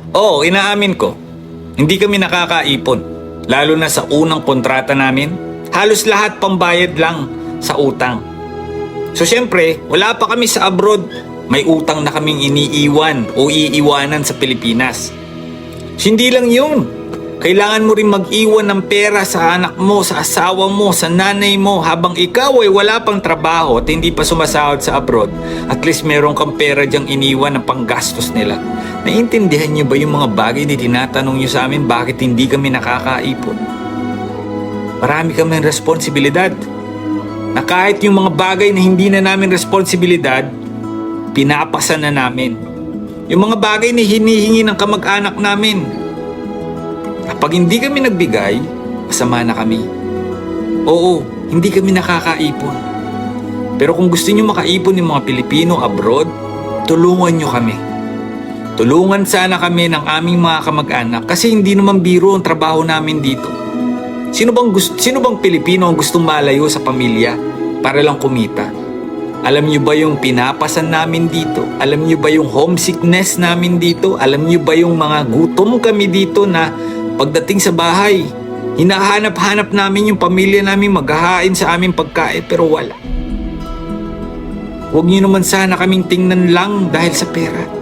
Oo, inaamin ko. Hindi kami nakakaipon. Lalo na sa unang kontrata namin. Halos lahat pambayad lang sa utang. So syempre, wala pa kami sa abroad. May utang na kaming iniiwan o iiwanan sa Pilipinas. Hindi lang yun. Kailangan mo rin mag-iwan ng pera sa anak mo, sa asawa mo, sa nanay mo habang ikaw ay wala pang trabaho at hindi pa sumasahod sa abroad. At least meron kang pera diyang iniwan ng panggastos nila. Naiintindihan niyo ba yung mga bagay na tinatanong niyo sa amin bakit hindi kami nakakaipon? Marami kaming responsibilidad. Na kahit yung mga bagay na hindi na namin responsibilidad, pinapasa na namin. Yung mga bagay na hinihingi ng kamag-anak namin. Kapag hindi kami nagbigay, masama na kami. Oo, hindi kami nakakaipon. Pero kung gusto niyo makaipon yung mga Pilipino abroad, tulungan niyo kami. Tulungan sana kami ng aming mga kamag-anak kasi hindi naman biro ang trabaho namin dito. Sino bang Pilipino ang gustong malayo sa pamilya para lang kumita? Alam niyo ba yung pinapasan namin dito? Alam niyo ba yung homesickness namin dito? Alam niyo ba yung mga gutom kami dito na pagdating sa bahay, hinahanap-hanap namin yung pamilya namin maghahain sa aming pagkain pero wala. Huwag niyo naman sana kaming tingnan lang dahil sa pera.